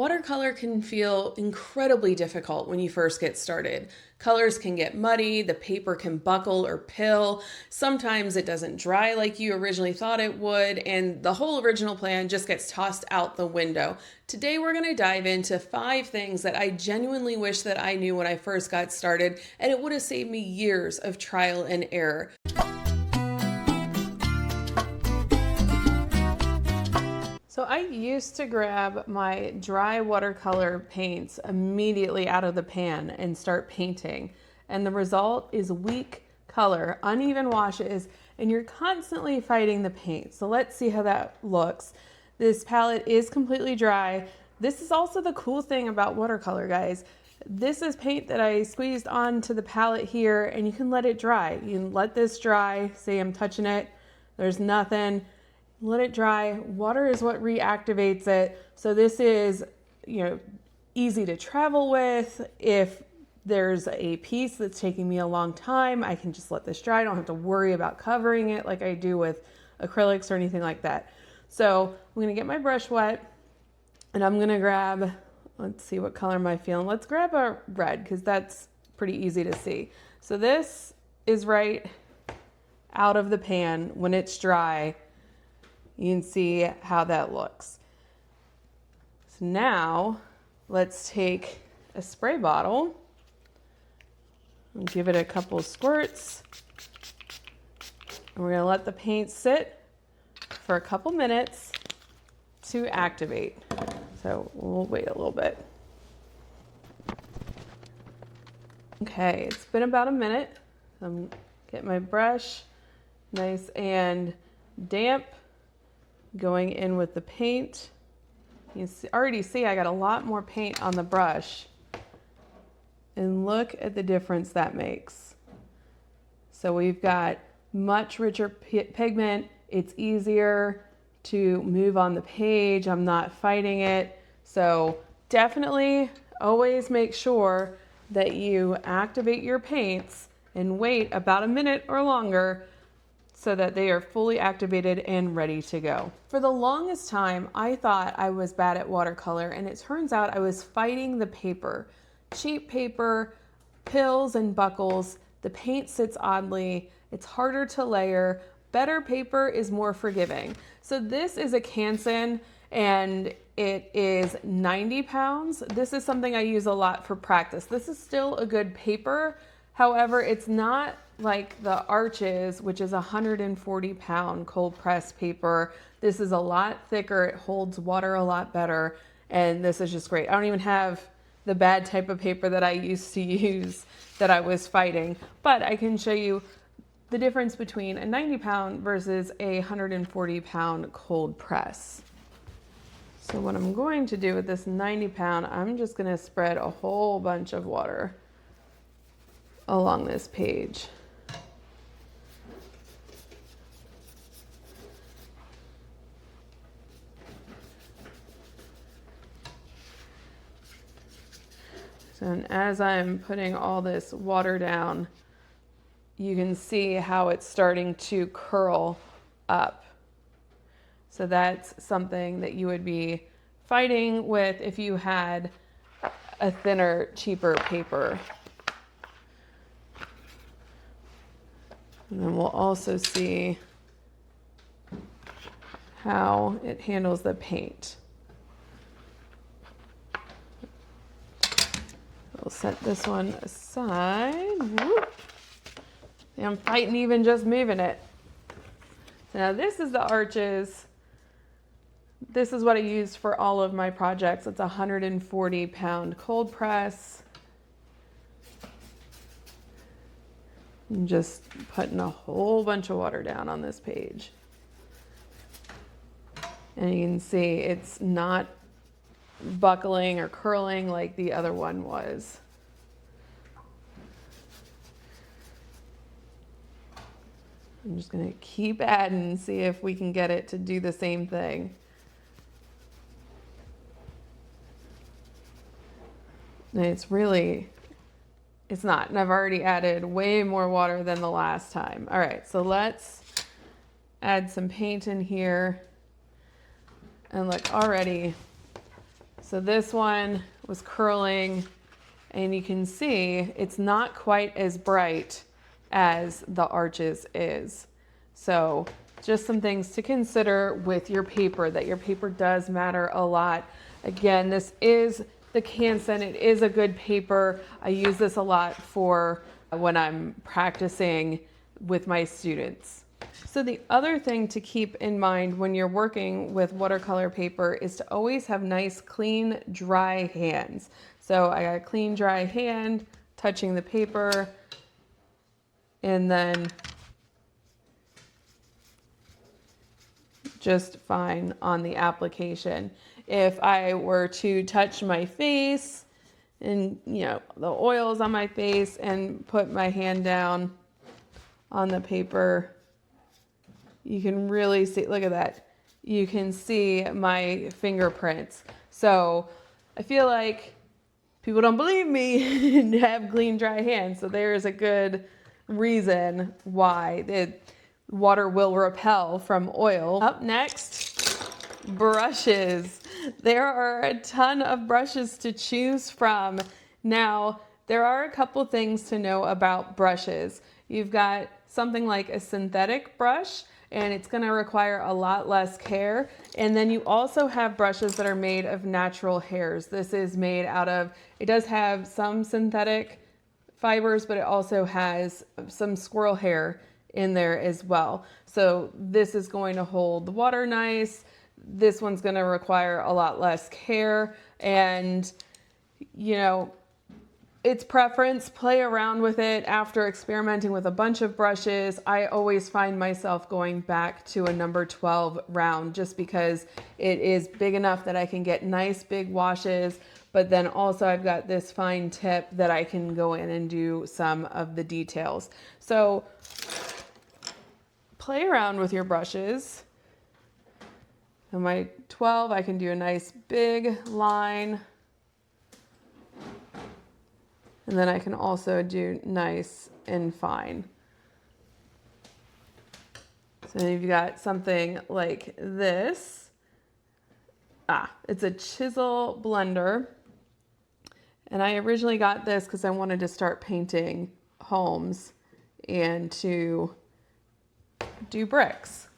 Watercolor can feel incredibly difficult when you first get started. Colors can get muddy, the paper can buckle or pill, sometimes it doesn't dry like you originally thought it would, and the whole original plan just gets tossed out the window. Today we're going to dive into 5 things that I genuinely wish that I knew when I first got started, and it would have saved me years of trial and error. So I used to grab my dry watercolor paints immediately out of the pan and start painting. And the result is weak color, uneven washes, and you're constantly fighting the paint. So let's see how that looks. This palette is completely dry. This is also the cool thing about watercolor, guys. This is paint that I squeezed onto the palette here, and you can let it dry. You can let this dry. Say I'm touching it, there's nothing. Let it dry. Water is what reactivates it. So this is, easy to travel with. If there's a piece that's taking me a long time, I can just let this dry. I don't have to worry about covering it like I do with acrylics or anything like that. So I'm gonna get my brush wet and I'm gonna grab, let's see, what color am I feeling? Let's grab a red because that's pretty easy to see. So this is right out of the pan when it's dry. You can see how that looks. So now let's take a spray bottle and give it a couple squirts. And we're gonna let the paint sit for a couple minutes to activate. So we'll wait a little bit. Okay, it's been about a minute. I'm getting my brush nice and damp, going in with the paint. You already see I got a lot more paint on the brush, and look at the difference that makes. So we've got much richer pigment. It's easier to move on the page. I'm not fighting it. So definitely always make sure that you activate your paints and wait about a minute or longer so that they are fully activated and ready to go. For the longest time, I thought I was bad at watercolor, and it turns out I was fighting the paper. Cheap paper, pills and buckles, the paint sits oddly, it's harder to layer. Better paper is more forgiving. So this is a Canson, and it is 90 pounds. This is something I use a lot for practice. This is still a good paper. However, it's not like the Arches, which is 140-pound cold press paper. This is a lot thicker. It holds water a lot better. And this is just great. I don't even have the bad type of paper that I used to use that I was fighting, but I can show you the difference between a 90-pound versus a 140-pound cold press. So what I'm going to do with this 90-pound, I'm just gonna spread a whole bunch of water along this page. So, and as I'm putting all this water down, you can see how it's starting to curl up. So that's something that you would be fighting with if you had a thinner, cheaper paper. And then we'll also see how it handles the paint. We'll set this one aside. Whoop. See, I'm fighting even just moving it. So now this is the Arches. This is what I used for all of my projects. It's a 140-pound cold press. I'm just putting a whole bunch of water down on this page. And you can see it's not buckling or curling like the other one was. I'm just gonna keep adding and see if we can get it to do the same thing. And it's not, and I've already added way more water than the last time. All right, so let's add some paint in here. And look, already So this one was curling, and you can see it's not quite as bright as the Arches is. So just some things to consider with your paper, that your paper does matter a lot. Again, this is the Canson. It is a good paper. I use this a lot for when I'm practicing with my students. So the other thing to keep in mind when you're working with watercolor paper is to always have nice, clean, dry hands. So I got a clean, dry hand touching the paper, and then just fine on the application. If I were to touch my face and, you know, the oil's on my face and put my hand down on the paper, you can really see, look at that. You can see my fingerprints. So I feel like people don't believe me and have clean, dry hands. So there's a good reason why the water will repel from oil. Up next, brushes. There are a ton of brushes to choose from. Now, there are a couple things to know about brushes. You've got something like a synthetic brush, and it's going to require a lot less care. And then you also have brushes that are made of natural hairs. This is made out of, it does have some synthetic fibers, but it also has some squirrel hair in there as well. So this is going to hold the water nice. This one's going to require a lot less care, and you know, it's preference. Play around with it. After experimenting with a bunch of brushes, I always find myself going back to a number 12 round, just because it is big enough that I can get nice big washes, but then also I've got this fine tip that I can go in and do some of the details. So play around with your brushes. On my 12, I can do a nice big line. And then I can also do nice and fine. So you've got something like this. It's a chisel blender. And I originally got this because I wanted to start painting homes and to do bricks.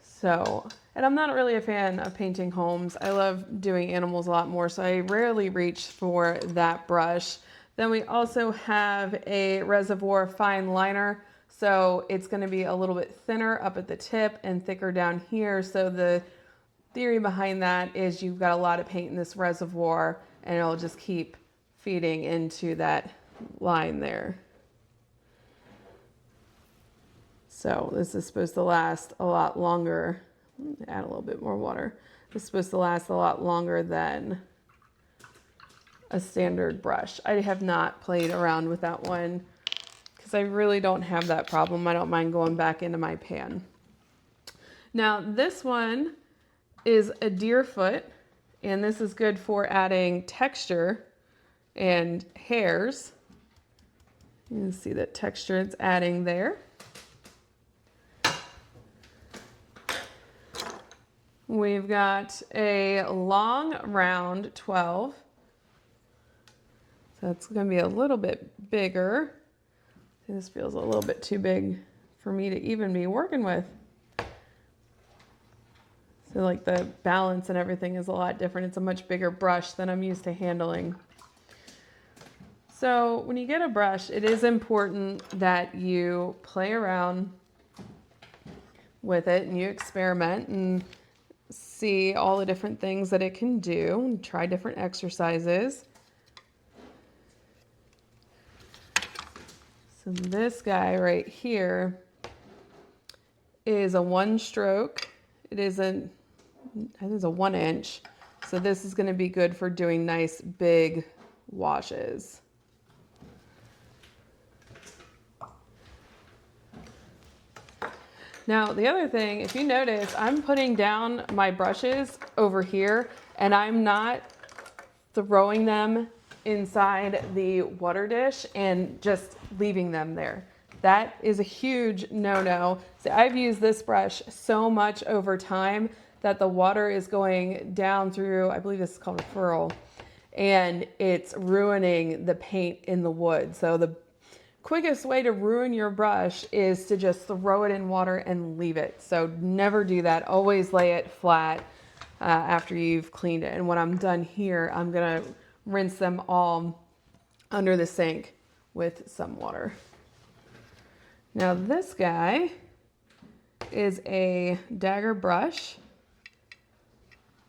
So, and I'm not really a fan of painting homes. I love doing animals a lot more, so I rarely reach for that brush. Then we also have a Reservoir fine liner. So it's going to be a little bit thinner up at the tip and thicker down here. So the theory behind that is you've got a lot of paint in this reservoir, and it'll just keep feeding into that line there. So this is supposed to last a lot longer. Add a little bit more water. This is supposed to last a lot longer than a standard brush. I have not played around with that one because I really don't have that problem. I don't mind going back into my pan. Now this one is a deer foot, and this is good for adding texture and hairs. You can see that texture it's adding there. We've got a long round 12. So it's going to be a little bit bigger. This feels a little bit too big for me to even be working with. So like the balance and everything is a lot different. It's a much bigger brush than I'm used to handling. So when you get a brush, it is important that you play around with it and you experiment and see all the different things that it can do and try different exercises. So this guy right here is a 1-stroke. It is I think it's a 1-inch. So this is going to be good for doing nice big washes. Now, the other thing, if you notice, I'm putting down my brushes over here, and I'm not throwing them inside the water dish and just leaving them there. That is a huge no-no. So I've used this brush so much over time that the water is going down through, I believe this is called a furrow, and it's ruining the paint in the wood. So the quickest way to ruin your brush is to just throw it in water and leave it. So never do that. Always lay it flat after you've cleaned it. And when I'm done here, I'm gonna rinse them all under the sink with some water. Now this guy is a dagger brush.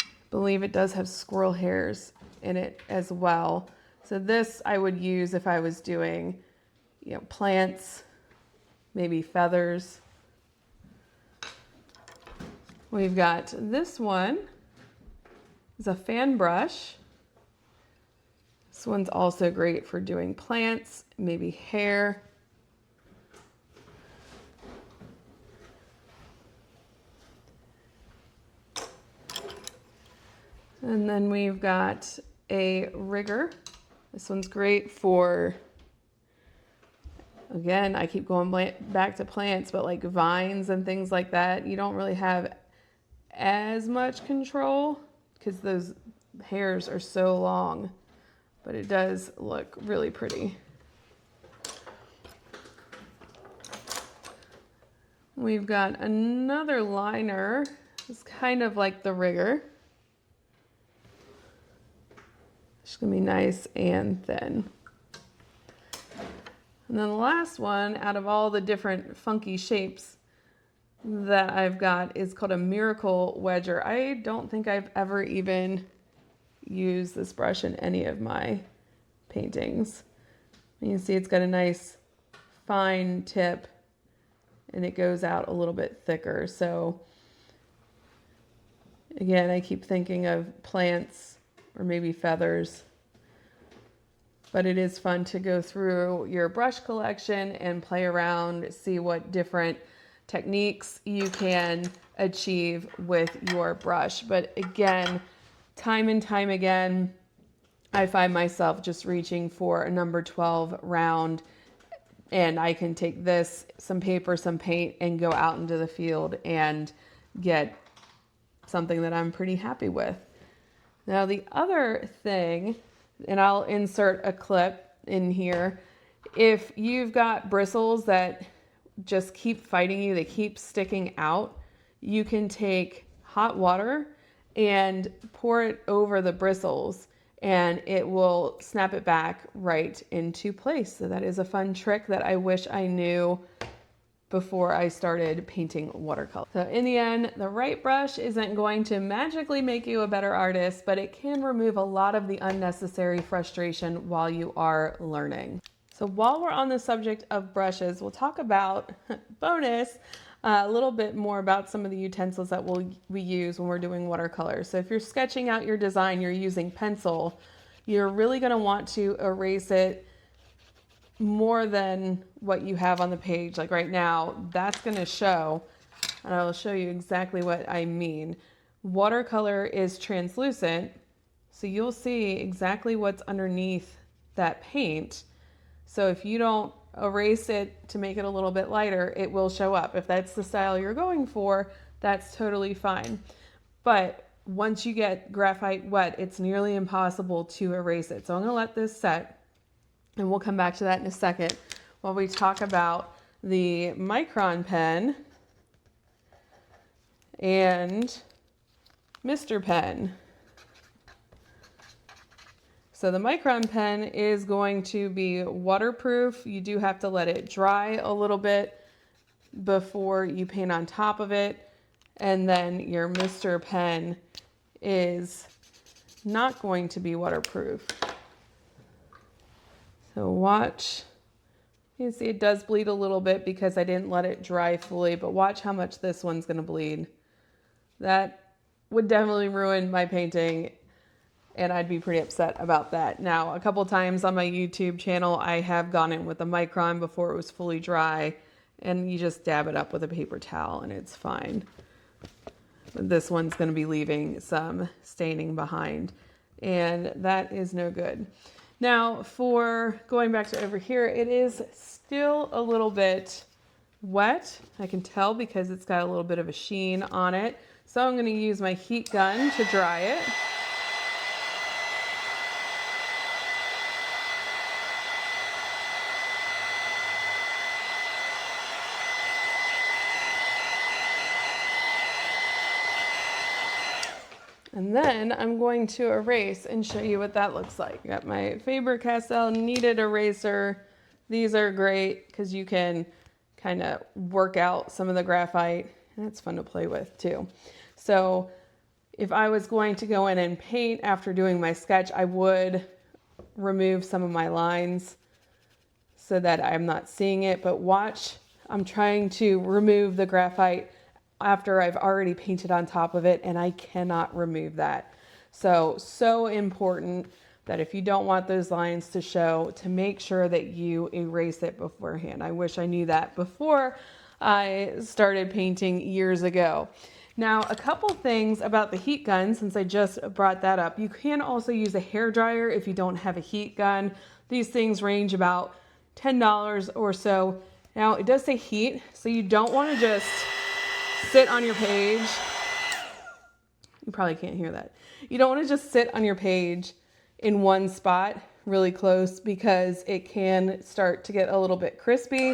I believe it does have squirrel hairs in it as well. So this I would use if I was doing, you know, plants, maybe feathers. We've got this one. It's a fan brush. This one's also great for doing plants, maybe hair. And then we've got a rigger. This one's great for, again, I keep going back to plants, but like vines and things like that, you don't really have as much control because those hairs are so long, but it does look really pretty. We've got another liner. It's kind of like the rigger. It's gonna be nice and thin. And then the last one out of all the different funky shapes that I've got is called a miracle wedger. I don't think I've ever even used this brush in any of my paintings. You can see it's got a nice fine tip and it goes out a little bit thicker. So again, I keep thinking of plants or maybe feathers, but it is fun to go through your brush collection and play around, see what different techniques you can achieve with your brush. But again, time and time again, I find myself just reaching for a number 12 round, and I can take this, some paper, some paint, and go out into the field and get something that I'm pretty happy with. Now the other thing, and I'll insert a clip in here, if you've got bristles that just keep fighting you, they keep sticking out, you can take hot water and pour it over the bristles and it will snap it back right into place. So that is a fun trick that I wish I knew before I started painting watercolor. So in the end, the right brush isn't going to magically make you a better artist, but it can remove a lot of the unnecessary frustration while you are learning. So while we're on the subject of brushes, we'll talk about, bonus, a little bit more about some of the utensils that we use when we're doing watercolor. So if you're sketching out your design, you're using pencil, you're really gonna want to erase it more than what you have on the page. Like right now, that's gonna show, and I'll show you exactly what I mean. Watercolor is translucent, so you'll see exactly what's underneath that paint. So if you don't erase it to make it a little bit lighter, it will show up. If that's the style you're going for, that's totally fine. But once you get graphite wet, it's nearly impossible to erase it. So I'm gonna let this set, and we'll come back to that in a second while we talk about the micron pen and Mr. Pen. So the micron pen is going to be waterproof. You do have to let it dry a little bit before you paint on top of it. And then your Mr. Pen is not going to be waterproof. So watch, you can see it does bleed a little bit because I didn't let it dry fully, but watch how much this one's gonna bleed. That would definitely ruin my painting, and I'd be pretty upset about that. Now, a couple times on my YouTube channel, I have gone in with a micron before it was fully dry, and you just dab it up with a paper towel and it's fine. But this one's gonna be leaving some staining behind, and that is no good. Now, for going back to over here, it is still a little bit wet. I can tell because it's got a little bit of a sheen on it. So I'm going to use my heat gun to dry it. And then I'm going to erase and show you what that looks like. Got my Faber-Castell kneaded eraser. These are great because you can kind of work out some of the graphite, and it's fun to play with too. So if I was going to go in and paint after doing my sketch, I would remove some of my lines so that I'm not seeing it. But watch, I'm trying to remove the graphite after I've already painted on top of it, and I cannot remove that. So important that if you don't want those lines to show, to make sure that you erase it beforehand. I wish I knew that before I started painting years ago. Now, a couple things about the heat gun, since I just brought that up. You can also use a hair dryer if you don't have a heat gun. These things range about $10 or so. Now, it does say heat, so you don't want to just sit on your page. You probably can't hear that. You don't want to just sit on your page in one spot really close because it can start to get a little bit crispy.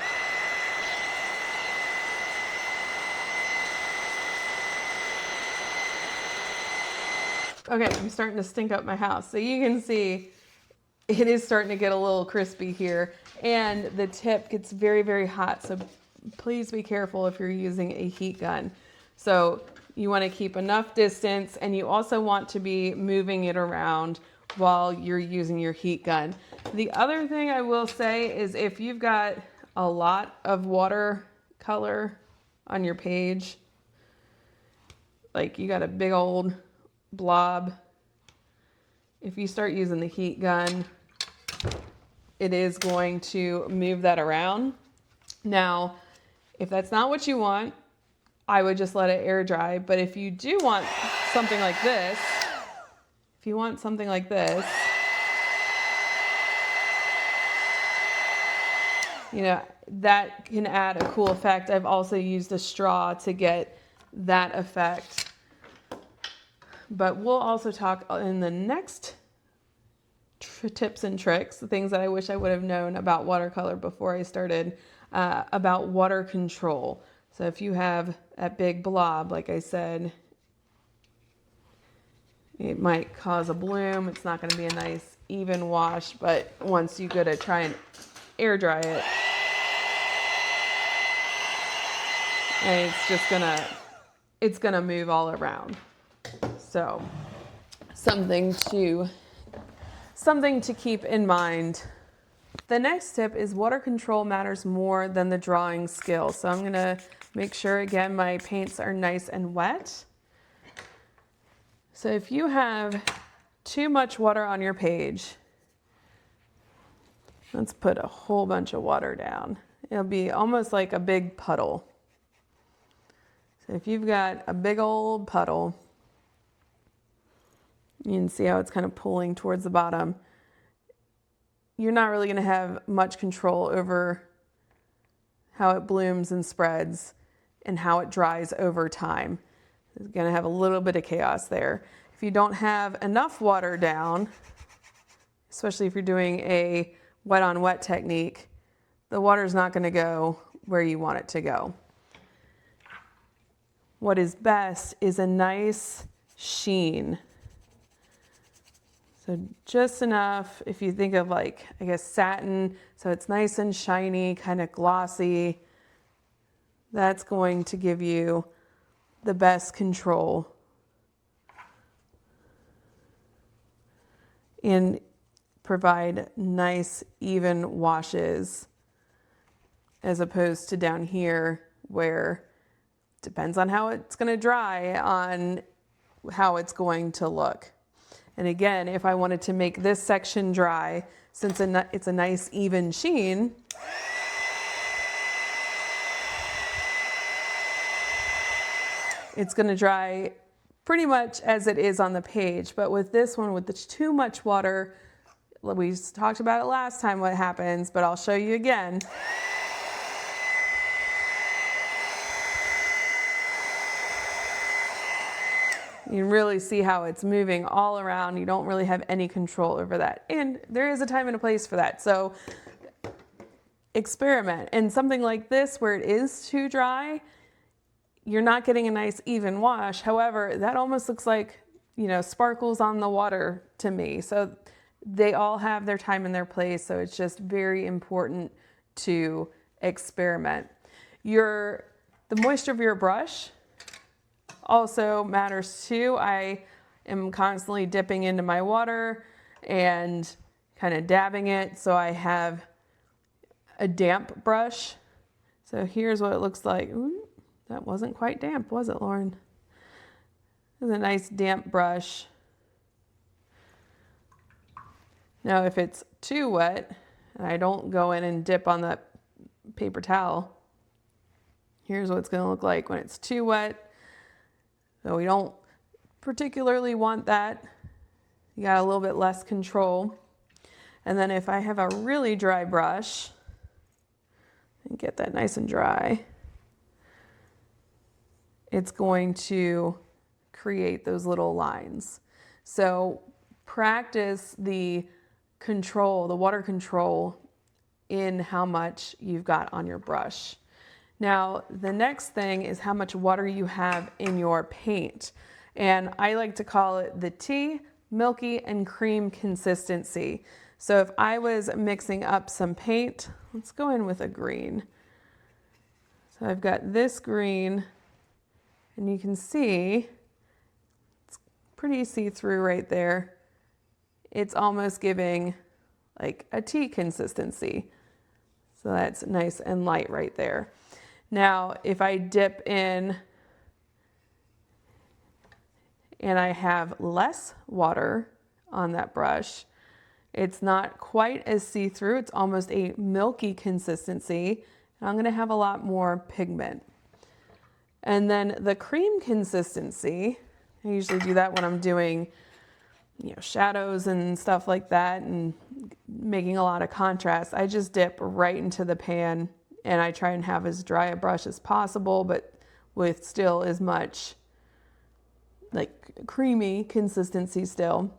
Okay, I'm starting to stink up my house. So you can see it is starting to get a little crispy here, and the tip gets very, very hot. So please be careful if you're using a heat gun. So you want to keep enough distance, and you also want to be moving it around while you're using your heat gun. The other thing I will say is if you've got a lot of watercolor on your page, like you got a big old blob, if you start using the heat gun, it is going to move that around. Now, if that's not what you want, I would just let it air dry. But if you do want something like this, you know, that can add a cool effect. I've also used a straw to get that effect. But we'll also talk in the next tips and tricks, the things that I wish I would have known about watercolor before I started, about water control. So if you have a big blob, like I said, it might cause a bloom. It's not going to be a nice even wash, but once you go to try and air dry it, and it's gonna move all around. So something to keep in mind. The next tip is water control matters more than the drawing skill. So I'm gonna make sure, again, my paints are nice and wet. So if you have too much water on your page, let's put a whole bunch of water down. It'll be almost like a big puddle. So if you've got a big old puddle, you can see how it's kind of pulling towards the bottom. You're not really going to have much control over how it blooms and spreads and how it dries over time. It's going to have a little bit of chaos there. If you don't have enough water down, especially if you're doing a wet on wet technique, the water's not going to go where you want it to go. What is best is a nice sheen. So just enough, if you think of like, I guess, satin, so it's nice and shiny, kind of glossy. That's going to give you the best control and provide nice, even washes, as opposed to down here where it depends on how it's going to dry on how it's going to look. And again, if I wanted to make this section dry, since it's a nice even sheen, it's going to dry pretty much as it is on the page. But with this one, with too much water, we talked about it last time what happens, but I'll show you again. You can really see how it's moving all around. You don't really have any control over that. And there is a time and a place for that. So experiment. And something like this where it is too dry, you're not getting a nice even wash. However, that almost looks like, you know, sparkles on the water to me. So they all have their time and their place. So it's just very important to experiment. The moisture of your brush also matters too. I am constantly dipping into my water and kind of dabbing it so I have a damp brush. So here's what it looks like. Ooh, that wasn't quite damp, was it, Lauren? It's a nice damp brush. Now if it's too wet, and I don't go in and dip on that paper towel, here's what it's going to look like when it's too wet. So we don't particularly want that. You got a little bit less control. And then if I have a really dry brush, and get that nice and dry, it's going to create those little lines. So practice the control, the water control in how much you've got on your brush. Now, the next thing is how much water you have in your paint. And I like to call it the tea, milky, and cream consistency. So if I was mixing up some paint, let's go in with a green. So I've got this green, and you can see it's pretty see-through right there. It's almost giving like a tea consistency. So that's nice and light right there. Now, if I dip in and I have less water on that brush, it's not quite as see-through. It's almost a milky consistency. And I'm going to have a lot more pigment. And then the cream consistency, I usually do that when I'm doing, you know, shadows and stuff like that and making a lot of contrast. I just dip right into the pan and I try and have as dry a brush as possible, but with still as much like creamy consistency still.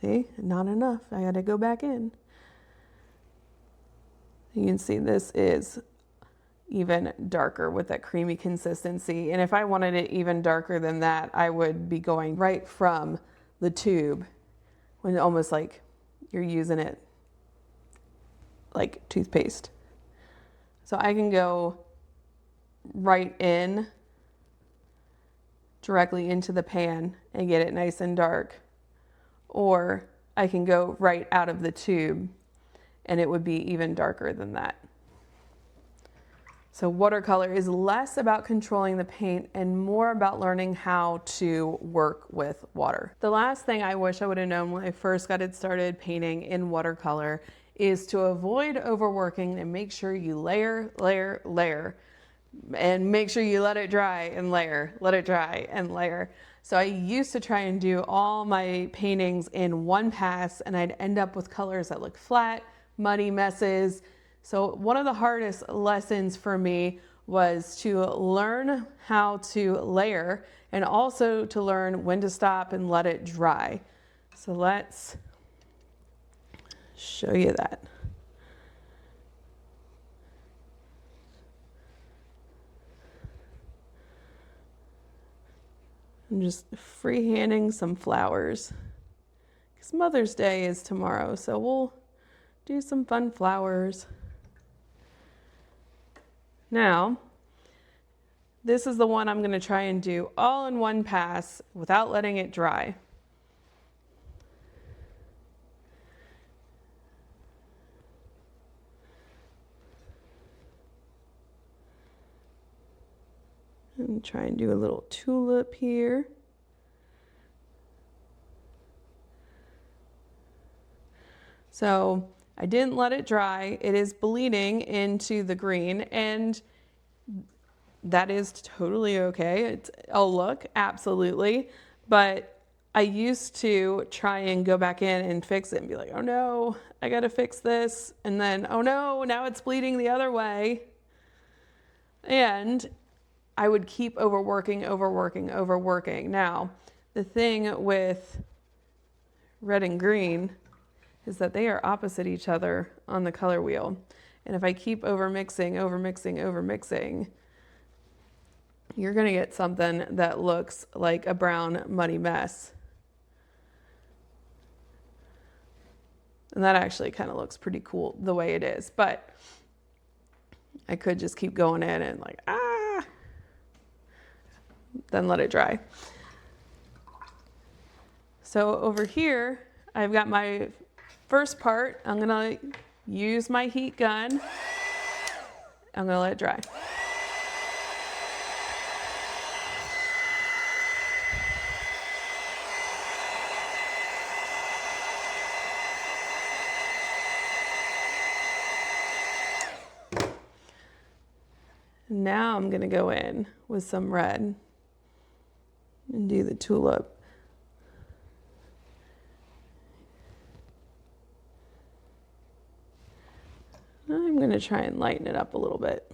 See, not enough. I got to go back in. You can see this is even darker with that creamy consistency. And if I wanted it even darker than that, I would be going right from the tube when almost like you're using it like toothpaste. So I can go right in directly into the pan and get it nice and dark. Or I can go right out of the tube and it would be even darker than that. So watercolor is less about controlling the paint and more about learning how to work with water. The last thing I wish I would have known when I first got it started painting in watercolor is to avoid overworking and make sure you layer, layer, layer, and make sure you let it dry and layer, let it dry and layer. So I used to try and do all my paintings in one pass and I'd end up with colors that look flat, muddy messes. So one of the hardest lessons for me was to learn how to layer and also to learn when to stop and let it dry. So let's show you that. I'm just freehanding some flowers because Mother's Day is tomorrow, so we'll do some fun flowers. Now, this is the one I'm going to try and do all in one pass without letting it dry. And try and do a little tulip here. So I didn't let it dry. It is bleeding into the green and that is totally okay. I'll look, absolutely. But I used to try and go back in and fix it and be like, oh no, I gotta fix this. And then, oh no, now it's bleeding the other way. And I would keep overworking. Now, the thing with red and green is that they are opposite each other on the color wheel. And if I keep overmixing, you're going to get something that looks like a brown muddy mess. And that actually kind of looks pretty cool the way it is. But I could just keep going in and like, then let it dry. So over here, I've got my first part. I'm gonna use my heat gun. I'm gonna let it dry. Now I'm gonna go in with some red and do the tulip. I'm going to try and lighten it up a little bit.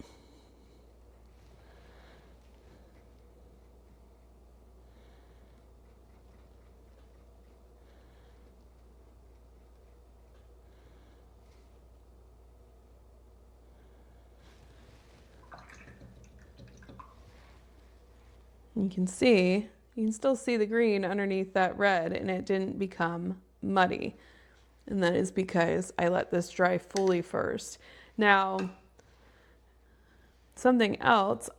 You can still see the green underneath that red, and it didn't become muddy. And that is because I let this dry fully first. Now, something else,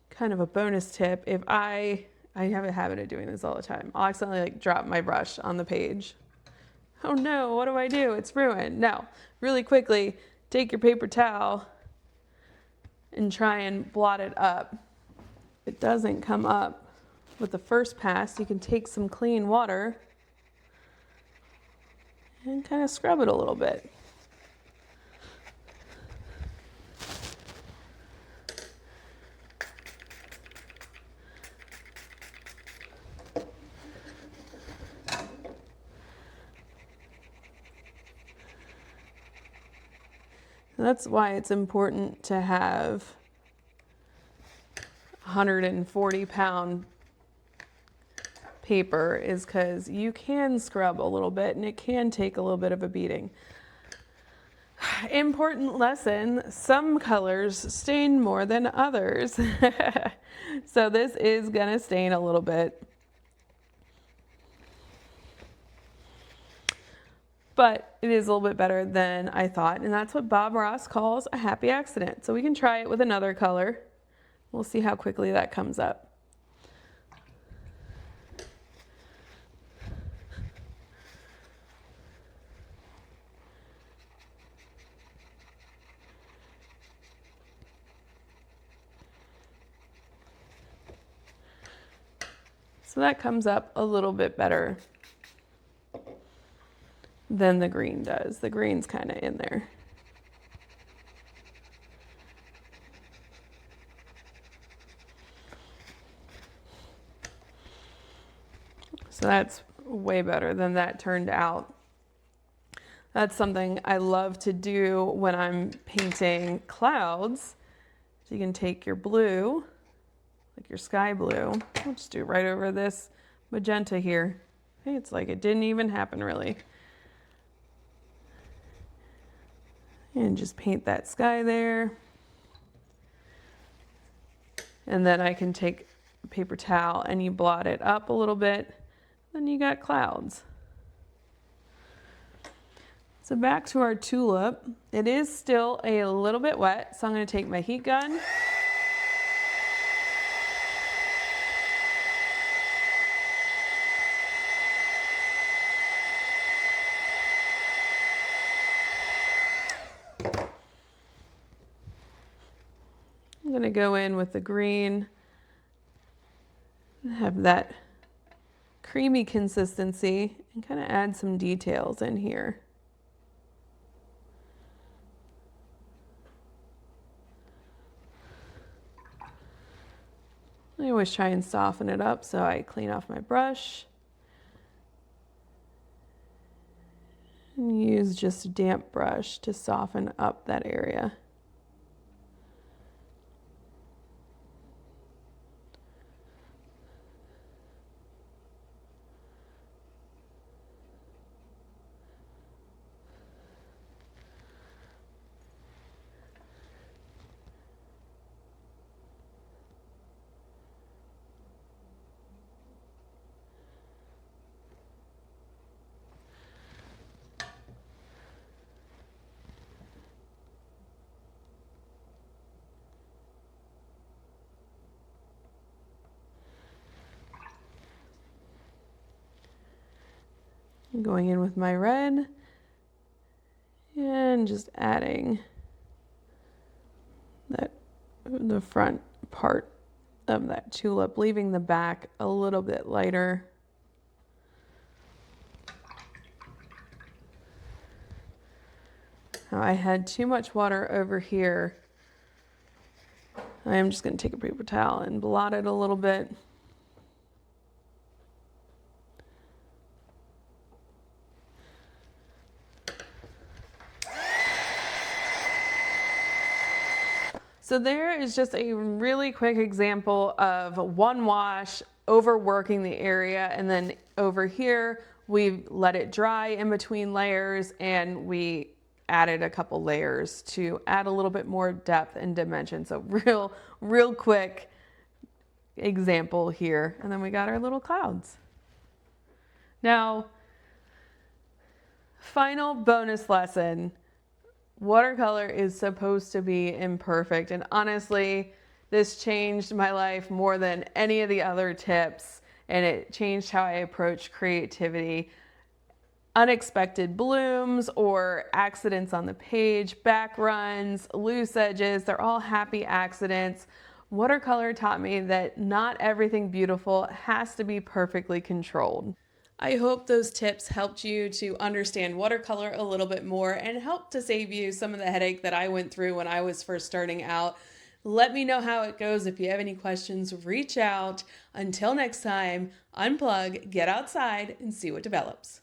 kind of a bonus tip, if I have a habit of doing this all the time. I'll accidentally like drop my brush on the page. Oh no, what do? It's ruined. No, really quickly, take your paper towel and try and blot it up. If it doesn't come up with the first pass, you can take some clean water and kind of scrub it a little bit. That's why it's important to have 140-pound paper, is because you can scrub a little bit and it can take a little bit of a beating. Important lesson, some colors stain more than others. So this is gonna stain a little bit. But it is a little bit better than I thought, and that's what Bob Ross calls a happy accident. So we can try it with another color. We'll see how quickly that comes up. So that comes up a little bit better than the green does. The green's kind of in there. So that's way better than that turned out. That's something I love to do when I'm painting clouds. So you can take your blue, like your sky blue. I'll just do it right over this magenta here. Hey, it's like it didn't even happen really. And just paint that sky there. And then I can take a paper towel and you blot it up a little bit. Then you got clouds. So back to our tulip. It is still a little bit wet, so I'm going to take my heat gun. I'm going to go in with the green and have that creamy consistency and kind of add some details in here. I always try and soften it up, so I clean off my brush and use just a damp brush to soften up that area. Going in with my red and just adding the front part of that tulip, leaving the back a little bit lighter. Now I had too much water over here. I am just going to take a paper towel and blot it a little bit. So there is just a really quick example of one wash overworking the area, and then over here we let it dry in between layers and we added a couple layers to add a little bit more depth and dimension. So real quick example here, and then we got our little clouds. Now, final bonus lesson. Watercolor is supposed to be imperfect, and honestly, this changed my life more than any of the other tips, and it changed how I approach creativity. Unexpected blooms or accidents on the page, back runs, loose edges, they're all happy accidents. Watercolor taught me that not everything beautiful has to be perfectly controlled. I hope those tips helped you to understand watercolor a little bit more and helped to save you some of the headache that I went through when I was first starting out. Let me know how it goes. If you have any questions, reach out. Until next time, unplug, get outside, and see what develops.